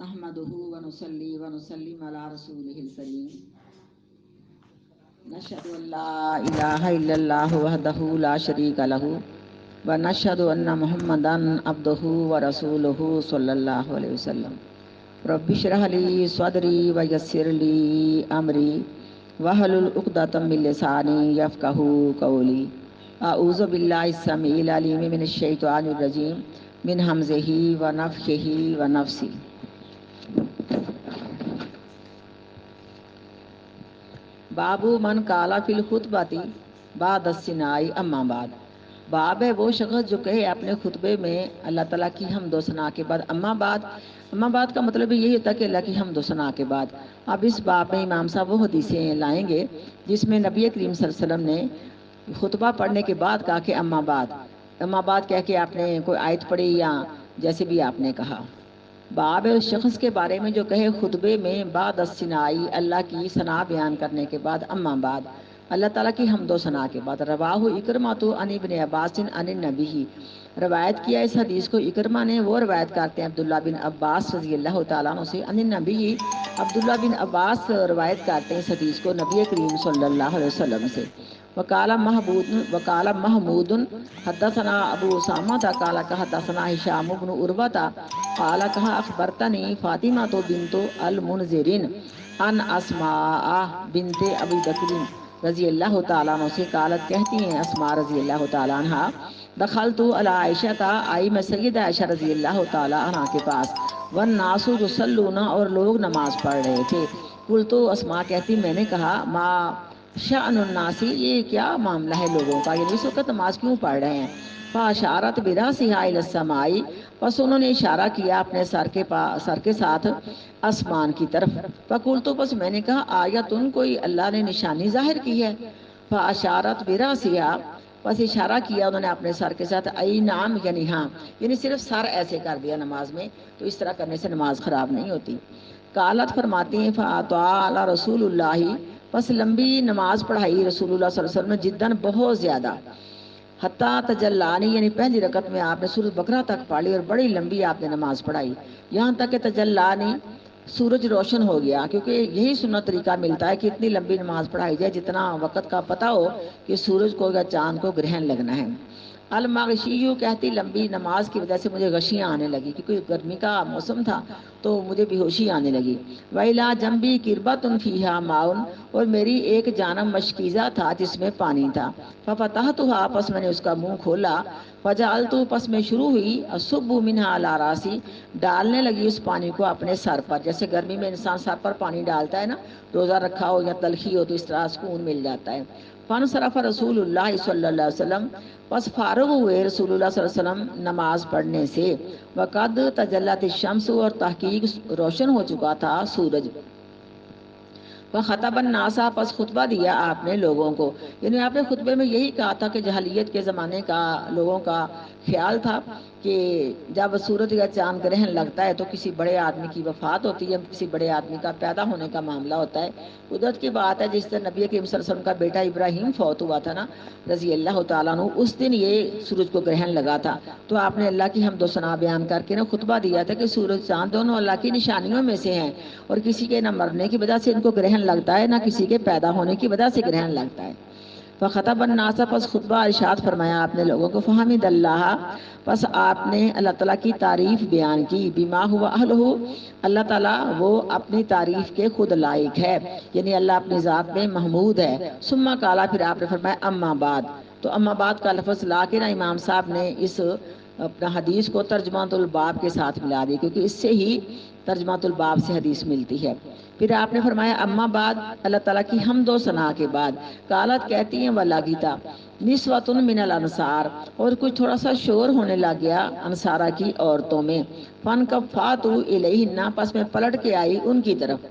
نحمده ونصلي ونسلم على رسوله الكريم نشهد أن لا إله إلا الله وحده لا شريك له ونشهد أن محمدا عبده ورسوله صلى الله عليه وسلم رب اشرح لي صدري ويسر لي أمري واحلل عقدة من لساني يفقهوا قولي أعوذ بالله السميع العليم من الشيطان الرجيم من همزه ونفخه ونفسه بابو من کالا فی الخطباتی بعد السنائی اما بعد باب ہے وہ شخص جو کہے اپنے خطبے میں اللہ تعالیٰ کی حمد و ثنا کے بعد اما بعد کا مطلب یہی ہوتا ہے کہ اللہ کی حمد و ثنا کے بعد. اب اس باب میں امام صاحب وہ حدیثیں لائیں گے جس میں نبی کریم صلی اللہ علیہ وسلم نے خطبہ پڑھنے کے بعد کہا کہ اما بعد کہہ کے آپ نے کوئی آیت پڑھی یا جیسے بھی آپ نے کہا. باب اس شخص کے بارے میں جو کہے خطبے میں بعد الثنائی اللہ کی ثنا بیان کرنے کے بعد اما بعد اللہ تعالیٰ کی حمد و ثنا کے بعد. رواہ اکرمہ عن ابن عباس عن النبی روایت کیا اس حدیث کو اکرمہ نے. وہ روایت کرتے ہیں عبداللہ بن عباس رضی اللہ تعالیٰ عنہ سے. عن النبی عبداللہ بن عباس روایت کرتے ہیں اس حدیث کو نبی کریم صلی اللہ علیہ وسلم سے. وقال محمود حدثنا ابو اسامہ قال حدثنا هشام بن عروہ قال کہا اخبرتنی فاطمہ تو بنت المنذر ان اسماء بنت ابی بکر رضی اللہ تعالیٰ عنہ سے قالت کہتی ہیں اسماء رضی اللہ تعالیٰ عنہ دخلت علی عائشہ آئی میں سیدہ عائشہ رضی اللہ تعالیٰ عنہ کے پاس والناس یصلون اور لوگ نماز پڑھ رہے تھے. قلت اسماء کہتی میں نے کہا ما شأن الناس یہ کیا معاملہ ہے لوگوں کا یعنی اس وقت نماز کیوں پڑھ رہے ہیں. فاشارت براسها الی السماء بس انہوں نے اشارہ کیا اپنے سر کے ساتھ آسمان کی طرف. فقلت بس میں نے کہا آیتن کوئی اللہ نے نشانی ظاہر کی ہے. فاشارت براسها بس اشارہ کیا انہوں نے اپنے سر کے ساتھ ای نعم یعنی ہاں یعنی صرف سر ایسے کر دیا نماز میں تو اس طرح کرنے سے نماز خراب نہیں ہوتی. قالت فرماتی ہیں فاطال رسول اللہ بس لمبی نماز پڑھائی رسول اللہ صلی اللہ علیہ وسلم نے جداً بہت زیادہ. حتیٰ تجلانی یعنی پہلی رکعت میں آپ نے سورۃ بقرہ تک پڑھی اور بڑی لمبی آپ نے نماز پڑھائی یہاں تک کہ تجلانی سورج روشن ہو گیا. کیونکہ یہی سنت طریقہ ملتا ہے کہ اتنی لمبی نماز پڑھائی جائے جتنا وقت کا پتہ ہو کہ سورج کو یا چاند کو گرہن لگنا ہے. المغشیو کہتی لمبی نماز کی وجہ سے مجھے غشیاں آنے لگی کیونکہ گرمی کا موسم تھا تو مجھے بے ہوشی آنے لگی. ویلا جنبی قربۃ فیہا ماء اور میری ایک جانب مشکیزہ تھا جس میں پانی تھا. ففتحتھا پس میں نے اس کا منہ کھولا. فجعلت پس میں شروع ہوئی اصب منہا علی راسی ڈالنے لگی اس پانی کو اپنے سر پر. جیسے گرمی میں انسان سر پر پانی ڈالتا ہے نا روزہ رکھا ہو یا تلخی ہو تو اس طرح سکون مل جاتا ہے. فانصرف رسول اللہ صلی اللہ علیہ وسلم بس فارغ ہوئے رسول اللہ صلی اللہ علیہ وسلم نماز پڑھنے سے. وقد تجلت الشمس اور تحقیق روشن ہو چکا تھا سورج. خطب الناس پس خطبہ دیا آپ نے لوگوں کو یعنی آپ نے خطبے میں یہی کہا تھا کہ جاہلیت کے زمانے کا لوگوں کا خیال تھا کہ جب سورج یا چاند گرہن لگتا ہے تو کسی بڑے آدمی کی وفات ہوتی ہے کسی بڑے آدمی کا پیدا ہونے کا معاملہ ہوتا ہے. قدرت کی بات ہے جس طرح نبی کریم صلی اللہ علیہ وسلم کا بیٹا ابراہیم فوت ہوا تھا نا رضی اللہ تعالیٰ عنہ اس دن یہ سورج کو گرہن لگا تھا تو آپ نے اللہ کی حمد و ثنا بیان کر کے نا خطبہ دیا تھا کہ سورج چاند دونوں اللہ کی نشانیوں میں سے ہیں اور کسی کے نہ مرنے کی وجہ سے ان کو گرہن لگتا ہے نہ کسی کے پیدا ہونے کی وجہ سے گرہن لگتا ہے. فخطب الناس پس خطبہ ارشاد فرمایا آپ نے لوگوں کو. فحمد اللہ پس آپ نے اللہ تعالیٰ کی تعریف بیان کی. بما ہوا اہلہ اللہ تعالیٰ وہ اپنی تعریف کے خود لائق ہے یعنی اللہ اپنی ذات میں محمود ہے. ثم قالا پھر آپ نے فرمایا اما بعد تو اما بعد کا لفظ لا کے نا امام صاحب نے اس اپنا حدیث کو ترجمہ الباب کے ساتھ ملا دی کیونکہ اس سے ہی ترجمہ الباب سے حدیث ملتی ہے. پھر آپ نے فرمایا اما بعد اللہ تعالیٰ کی حمد و ثنا کے بعد. قالت کہتی ہیں ولاگیتا نسوۃ من الانصار اور کچھ تھوڑا سا شور ہونے لگ گیا انصارہ کی عورتوں میں. فانکفات الیہن پس میں پلٹ کے آئی ان کی طرف.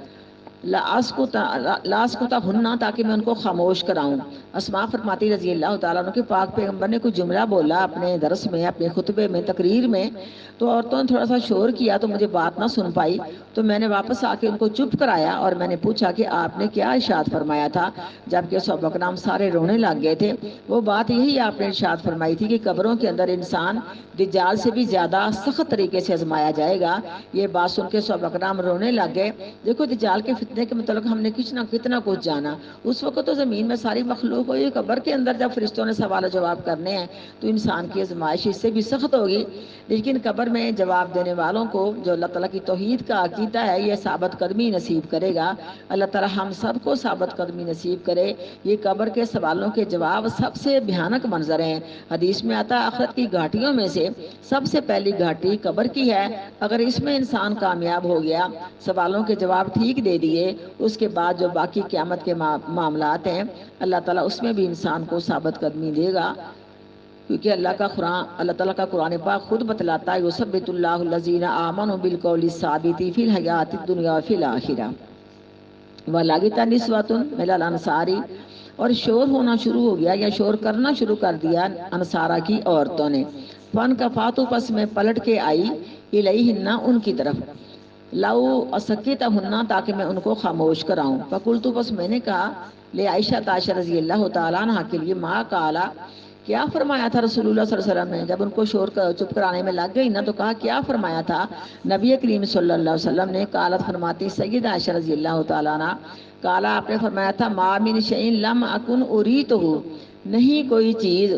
لاسکتا ہننا، تاکہ میں ان کو خاموش کراؤں۔ اسماء فرماتی رضی اللہ تعالیٰ عنہ کے پاک پیغمبر نے کوئی جملہ بولا اپنے درس میں، اپنے خطبے میں، تقریر میں، تو عورتوں نے تھوڑا سا شور کیا تو مجھے بات نہ سن پائی، تو میں نے واپس آ کے ان کو چپ کرایا اور میں نے پوچھا کہ آپ نے کیا ارشاد فرمایا تھا، جبکہ صحابہ کرام سارے رونے لگ گئے تھے۔ وہ بات یہی آپ نے ارشاد فرمائی تھی کہ قبروں کے اندر انسان دجال سے بھی زیادہ سخت طریقے سے آزمایا جائے گا۔ یہ بات سن کے صحابہ کرام رونے لگ گئے۔ دیکھو دجال کے فتنے کے متعلق ہم نے کتنا کچھ جانا۔ اس وقت تو زمین میں ساری مخلوق ہوئی، قبر کے اندر جب فرشتوں نے سوال و جواب کرنے ہیں تو انسان کی آزمائش اس سے بھی سخت ہوگی۔ لیکن قبر میں جواب دینے والوں کو جو اللہ تعالیٰ کی توحید کا عقیدہ ہے، یہ ثابت قدمی نصیب کرے گا۔ اللہ تعالیٰ ہم سب کو ثابت قدمی نصیب کرے۔ یہ قبر کے سوالوں کے جواب سب سے بھیانک منظر ہیں۔ حدیث میں آتا ہے آخرت کی گھاٹیوں میں سے سب سے پہلی گھاٹی قبر کی ہے۔ اگر اس میں انسان کامیاب ہو گیا، سوالوں کے جواب ٹھیک دے دیے، اس کے بعد جو باقی قیامت کے معاملات ہیں اللہ تعالیٰ اس میں بھی انسان کو ثابت قدمی دے گا، کیونکہ اللہ تعالیٰ کا قرآن پاک خود بتلاتا ہے یثبت اللہ الذین آمنوا بالقول الثابت فی الحیات الدنیا وفی الآخرہ ولاغت نسوۃ من الانصار، اور شور ہونا شروع ہو گیا یا شور کرنا شروع کر دیا انصارہ کی عورتوں نے۔ فن کا فاتو، پس میں پلٹ کے آئی، الیہن ان کی طرف، لو اسکتہن تاکہ میں ان کو خاموش کراؤں۔ فقلت، پس میں نے کہا، لے عائشہ رضی اللہ تعالیٰ عنہ کے لیے، ما قالا، کیا فرمایا تھا رسول اللہ صلی اللہ علیہ وسلم نے؟ جب ان کو شور چپ کرانے میں لگ گئی نا تو کہا کیا فرمایا تھا نبی کریم صلی اللہ علیہ وسلم نے؟ قالت، فرماتی سیدہ عائشہ رضی اللہ تعالیٰ عنہ، قالا، آپ نے فرمایا تھا، ما من شیء لم اکن اریتہ، نہیں کوئی چیز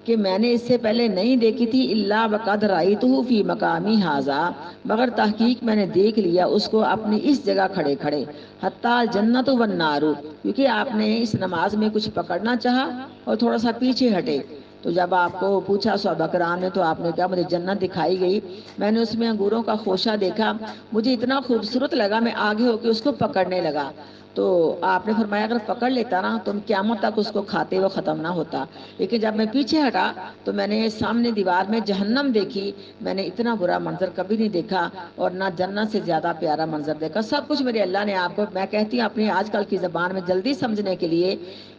کہ میں نے اس سے پہلے نہیں دیکھی تھی، الا وقد رأیتہ فی مقامی ھذا، مگر تحقیق میں نے دیکھ لیا اس کو اپنی اس جگہ کھڑے کھڑے، حتی الجنت والنار، کیونکہ آپ نے اس نماز میں کچھ پکڑنا چاہا اور تھوڑا سا پیچھے ہٹے، تو جب آپ کو پوچھا صحابہ کرام نے تو آپ نے کہا مجھے جنت دکھائی گئی، میں نے اس میں انگوروں کا خوشہ دیکھا، مجھے اتنا خوبصورت لگا، میں آگے ہو کے اس کو پکڑنے لگا، تو آپ نے فرمایا اگر پکڑ لیتا نا تو قیامت تک اس کو کھاتے وہ ختم نہ ہوتا، لیکن جب میں پیچھے ہٹا تو میں نے سامنے دیوار میں جہنم دیکھی، میں نے اتنا برا منظر کبھی نہیں دیکھا اور نہ جنت سے زیادہ پیارا منظر دیکھا، سب کچھ میرے اللہ نے آپ کو، میں کہتی ہوں اپنی آج کل کی زبان میں جلدی سمجھنے کے لیے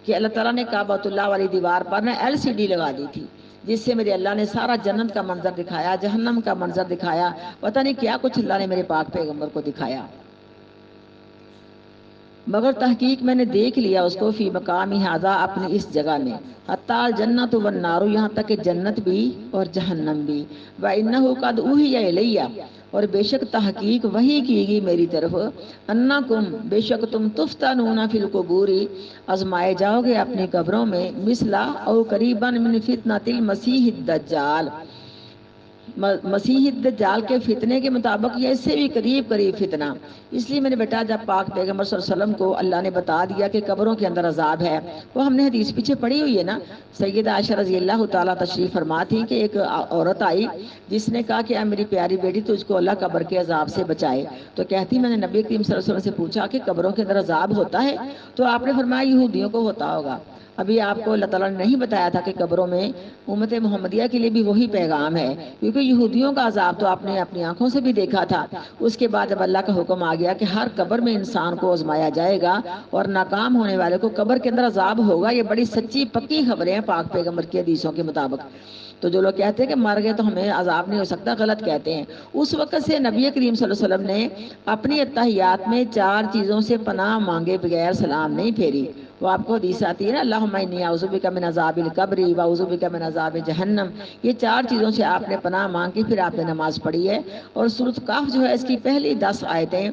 کہ اللہ تعالیٰ نے کعبۃ اللہ والی دیوار پر نا LCD لگا دی تھی، جس سے میرے اللہ نے سارا جنت کا منظر دکھایا، جہنم کا منظر دکھایا، پتہ نہیں کیا کچھ اللہ نے میرے پاک پیغمبر کو دکھایا، مگر تحقیق میں نے دیکھ لیا اس کو فی مقامی ھذا، اپنی اس جگہ میں، حتی الجنت والنار، یہاں تک کہ جنت بھی اور جہنم بھی، وَإِنَّهُ قَدْ أُوحِيَ إِلَيَّ، اور بے شک تحقیق وحی کی گئی میری طرف، انکم، بے شک تم، تفتنون فی القبور، آزمائے جاؤ گے اپنی قبروں میں، مثلا او قریبا من فتنۃ المسیح الدجال، مسیح الدجال کے فتنے کے مطابق یا اس سے بھی قریب فتنہ، اس لیے میرے بیٹا جب پاک پیغمبر صلی اللہ علیہ وسلم کو اللہ نے بتا دیا کہ قبروں کے اندر عذاب ہے، وہ ہم نے حدیث پیچھے پڑھی ہوئی ہے نا، سیدہ عائشہ رضی اللہ تعالیٰ تشریف فرما تھی کہ ایک عورت آئی جس نے کہا کہ اے میری پیاری بیٹی تجھ کو اللہ قبر کے عذاب سے بچائے، تو کہتی میں نے نبی کریم صلی اللہ علیہ وسلم سے پوچھا کہ قبروں کے اندر عذاب ہوتا ہے؟ تو آپ نے فرمایا یہودیوں کو ہوتا ہوگا۔ ابھی آپ کو اللہ تعالیٰ نے نہیں بتایا تھا کہ قبروں میں امت محمدیہ کے لیے بھی وہی پیغام ہے، کیونکہ یہودیوں کا عذاب تو آپ نے اپنی آنکھوں سے بھی دیکھا تھا، اس کے بعد جب اللہ کا حکم آ گیا کہ ہر قبر میں انسان کو آزمایا جائے گا اور ناکام ہونے والے کو قبر کے اندر عذاب ہوگا، یہ بڑی سچی پکی خبریں ہیں پاک پیغمبر کی حدیثوں کے مطابق۔ تو جو لوگ کہتے ہیں کہ مر گئے تو ہمیں عذاب نہیں ہو سکتا، غلط کہتے ہیں۔ اس وقت سے نبی کریم صلی اللہ علیہ وسلم نے اپنی اتحیات میں 4 چیزوں سے پناہ مانگے بغیر سلام نہیں پھیری۔ وہ آپ کو حدیث آتی ہے نا، اللہم انی اعوذ بک من عذاب القبر واعوذ بک من عذاب جہنم، یہ 4 چیزوں سے آپ نے پناہ مانگی، پھر آپ نے نماز پڑھی ہے۔ اور سورۃ کہف جو ہے اس کی پہلی 10 آیتیں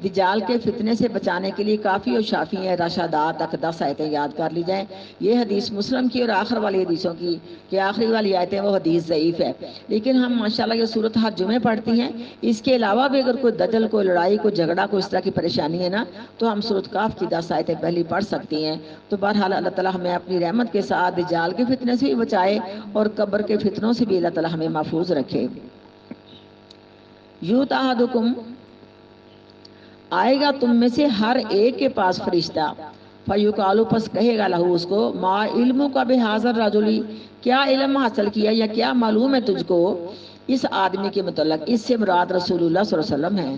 دجال کے فتنے سے بچانے کے لیے کافی اور شافی ہیں، راشدات تک 10 آیتیں یاد کر لی جائیں۔ یہ حدیث مسلم کی اور آخر والی حدیثوں کی کہ آخری والی آیتیں وہ حدیث ضعیف ہے، لیکن ہم ماشاءاللہ یہ صورت ہر جمعے پڑھتی ہیں۔ اس کے علاوہ بھی اگر کوئی دجل، کوئی لڑائی، کوئی جھگڑا، کوئی اس طرح کی پریشانی ہے نا تو ہم سورۃ کہف کی 10 آیتیں پہلی پڑھ سکتی ہیں۔ تو بہرحال اللہ تعالیٰ ہمیں اپنی رحمت کے ساتھ دجال کے فتنے سے بھی بچائے اور قبر کے فتنوں سے بھی اللہ تعالیٰ ہمیں محفوظ رکھے۔ یوت احدکم، آئے گا تم میں سے ہر ایک کے پاس فرشتہ، فیقالو، پس کہے گا لہو اس کو، ما علم کا بہذا الرجل، کیا علم حاصل کیا یا کیا معلوم ہے تجھ کو اس آدمی کے متعلق؟ اس سے مراد رسول اللہ صلی اللہ علیہ وسلم ہیں۔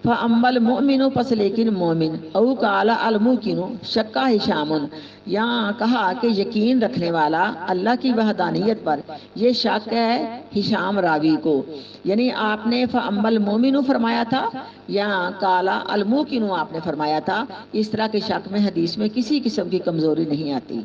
فَأَمَّا الْمُؤْمِنُ پس لیکن مومن او قال الموقن شکا ہشامن، یہاں کہا کہ یقین رکھنے والا اللہ کی وحدانیت پر، یہ شک ہے ہشام راوی کو، یعنی آپ نے فَأَمَّا الْمُؤْمِنُ فرمایا تھا یا قال الموقن آپ نے فرمایا تھا، اس طرح کے شک میں حدیث میں کسی قسم کی کمزوری نہیں آتی۔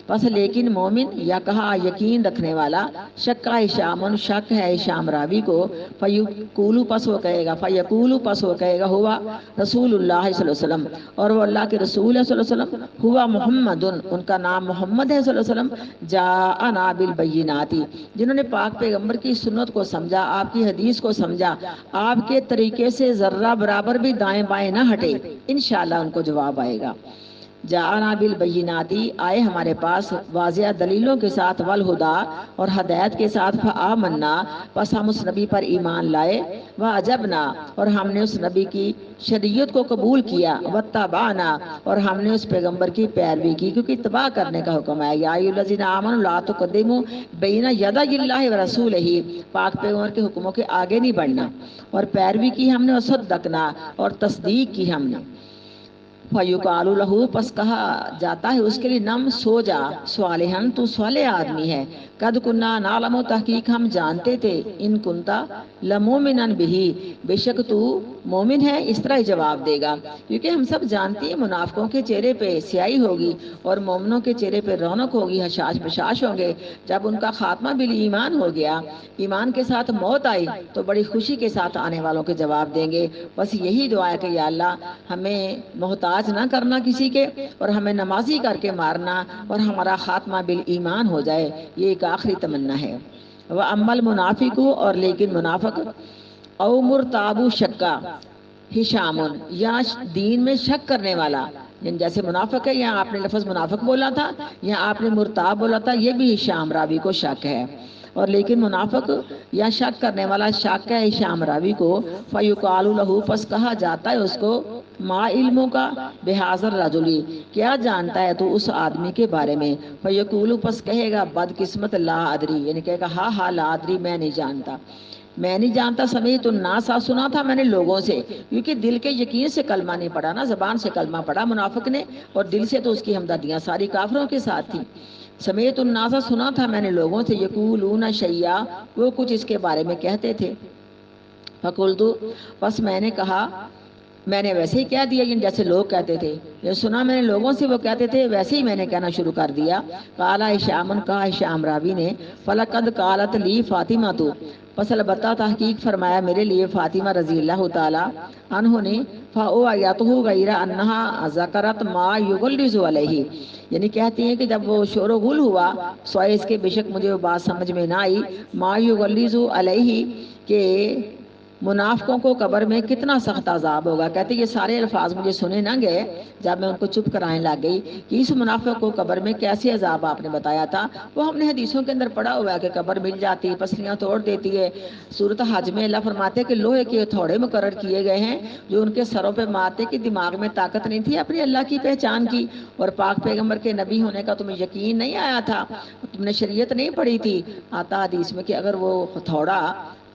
پس لیکن مومن یا کہا یقین رکھنے والا، شکا ہشامن شک ہے ہشام راوی کو، فیقولو پس وہ کہے گا، فیقولو پس وہ کہے گا ہوا رسول اللہ صلی اللہ علیہ وسلم، اور وہ اللہ کے رسول ہے صلی اللہ علیہ وسلم، ہوا محمد ان کا نام محمد ہے صلی اللہ علیہ وسلم، جاءنا بالبینات جنہوں نے پاک پیغمبر کی سنت کو سمجھا، آپ کی حدیث کو سمجھا، آپ کے طریقے سے ذرہ برابر بھی دائیں بائیں نہ ہٹے، انشاءاللہ ان کو جواب آئے گا۔ جاءنا بالبینات آئے ہمارے پاس واضح دلیلوں کے ساتھ، والہدا اور ہدایت کے ساتھ، فآمنا پس ہم اس نبی پر ایمان لائے، واجبنا اور ہم نے اس نبی کی شریعت کو قبول کیا، واتبعنا اور ہم نے اس پیغمبر کی پیروی کی، کیونکہ اتباع کرنے کا حکم ہے، یا ایھا الذین آمنوا لا تقدموا بین یدی اللہ ورسولہ، پاک پیغمبر کے حکموں کے آگے نہیں بڑھنا، اور پیروی کی ہم نے، وصدقنا اور تصدیق کی ہم نے۔ فَيُقَالُ لَهُ پس کہا جاتا ہے اس کے لیے، نم سو جا صالحاً تو صالح آدمی ہے، قد کنا نعلم تحقیق ہم جانتے تھے، ان کنتا لمؤمنا بہ بے شک تو مومن ہے، اس طرح ہی جواب دے گا، کیونکہ ہم سب جانتے ہیں منافقوں کے چہرے پہ سیاہی ہوگی اور مومنوں کے چہرے پہ رونق ہوگی، حشاش بشاش ہوں گے۔ جب ان کا خاتمہ بالایمان ہو گیا، ایمان کے ساتھ موت آئی، تو بڑی خوشی کے ساتھ آنے والوں کے جواب دیں گے۔ بس یہی دعا ہے کہ یا اللہ ہمیں محتاج نہ کرنا کسی کے، اور ہمیں نمازی کر کے مارنا، اور ہمارا خاتمہ بالایمان ہو جائے، یہ ایک آخری تمنا ہے۔ وَأَمَّا الْمُنَافِقُ اور لیکن منافق، او مرتاب شکا ہشامن یا دین میں شک کرنے والا، یعنی جیسے منافق ہے، یہاں آپ نے لفظ منافق بولا تھا، یہاں آپ نے مرتاب بولا تھا، یہ بھی ہشام راوی کو شک ہے، اور لیکن منافق یا شک کرنے والا شک ہے ہشام راوی کو، فیقال لہ پس کہا جاتا ہے اس کو، ما علموں کا بہذا الرجل کیا جانتا ہے تو اس آدمی کے بارے میں، فیقول پس کہے گا بدقسمت لا ادری، یعنی کہے گا ہاں لا ادری میں نہیں جانتا، میں نہیں جانتا، سمیعت الناس سنا تھا میں نے لوگوں سے، کیونکہ دل کے یقین سے کلمہ نہیں پڑھا نا، زبان سے کلمہ پڑھا منافق نے، اور دل سے تو اس کی ہمدردیاں ساری کافروں کے ساتھ تھی۔ سمیعت الناس سنا تھا میں نے لوگوں سے، یقولون شیئا وہ کچھ اس کے بارے میں کہتے تھے، فقلت پس میں نے کہا، میں نے ویسے ہی کہہ دیا، جیسے لوگ کہتے تھے، یہ سنا میں نے لوگوں سے وہ کہتے تھے، ویسے ہی میں نے کہنا شروع کر دیا۔ قال ہشام کہا ہشام راوی نے، فلقد قالت لی فاطمہ تو پس البتہ تحقیق فرمایا میرے لیے فاطمہ رضی اللہ تعالی عنہ نے، فأوعیتہ غیر انہا ذکرت ما یغلظ علیہ، یعنی کہتی ہیں کہ جب وہ شور و غل ہوا سوائے اس کے بے شک مجھے وہ بات سمجھ میں نہ آئی، ما یغلظ علیہ کہ منافقوں کو قبر میں کتنا سخت عذاب ہوگا، کہتے یہ سارے الفاظ مجھے سنے نہ گئے جب میں ان کو چپ کرانے لگ گئی کہ اس منافق کو قبر میں کیسے عذاب آپ نے بتایا تھا، وہ ہم نے حدیثوں کے اندر پڑھا ہوا ہے کہ قبر مل جاتی، پسلیاں توڑ دیتی ہے۔ سورۃ حج میں اللہ فرماتے ہیں کہ لوہے کے ہتھوڑے مقرر کیے گئے ہیں جو ان کے سروں پہ مارتے، کہ دماغ میں طاقت نہیں تھی اپنی اللہ کی پہچان کی، اور پاک پیغمبر کے نبی ہونے کا تمہیں یقین نہیں آیا تھا، تم نے شریعت نہیں پڑھی تھی۔ آتا حدیث میں کہ اگر وہ ہتھوڑا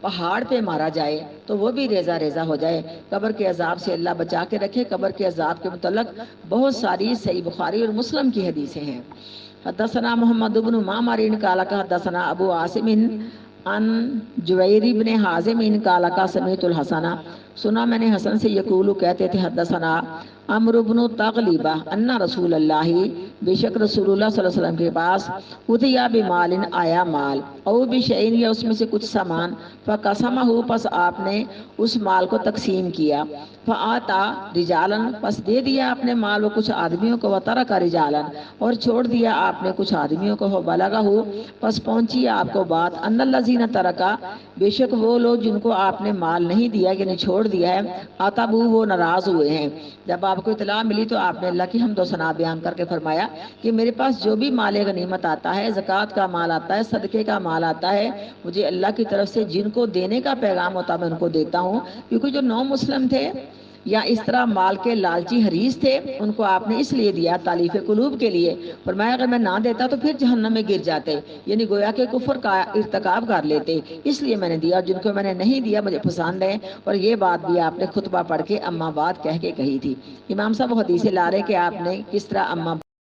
پہاڑ پہ مارا جائے تو وہ بھی ریزہ ریزہ ہو جائے۔ قبر کے عذاب سے اللہ بچا کے رکھے۔ قبر کے عذاب کے متعلق بہت ساری صحیح بخاری اور مسلم کی حدیثیں ہیں۔ حدثنا محمد بن معمر قال حدثنا ابو عاصم عن جویر بن حازم قال سمعت الحسن سنا میں نے حسن سے یقول کہتے تھے، حدثنا عمرو بن تغلبہ ان رسول اللہ بے شک رسول اللہ صلی اللہ علیہ وسلم کے پاس اتیا بمال آیا مال، او بشیء یا اس میں سے کچھ سامان، فقسمہ پس آپ نے اس مال کو تقسیم کیا، فآتا رجالا پس دے دیا آپ نے مال وہ کچھ آدمیوں کو، وترک رجالا اور چھوڑ دیا آپ نے کچھ آدمیوں کو، بلغہ پس پہنچی آپ کو بات، ان الذین ترکا بے شک وہ لوگ جن کو آپ نے مال نہیں دیا یعنی چھوڑ دیا ہے، آتبو وہ ناراض ہوئے ہیں۔ جب آپ کو اطلاع ملی تو آپ نے اللہ کی حمد و ثنا بیان کر کے فرمایا کہ میرے پاس جو بھی مال غنیمت آتا ہے، زکوٰۃ کا مال آتا ہے، صدقے کا مال آتا ہے، مجھے اللہ کی طرف سے جن کو دینے کا پیغام ہوتا ہے میں ان کو دیتا ہوں، کیونکہ جو نو مسلم تھے یا اس طرح مال کے لالچی حریص تھے، ان کو آپ نے اس لیے دیا تالیف قلوب کے لیے، فرمایا اگر میں نہ دیتا تو پھر جہنم میں گر جاتے، یعنی گویا کہ کفر کا ارتکاب کر لیتے، اس لیے میں نے دیا، جن کو میں نے نہیں دیا مجھے پسند ہے۔ اور یہ بات بھی آپ نے خطبہ پڑھ کے اما بعد کہہ کے کہی تھی۔ امام صاحب حدیث لا رہے کہ آپ نے کس طرح اما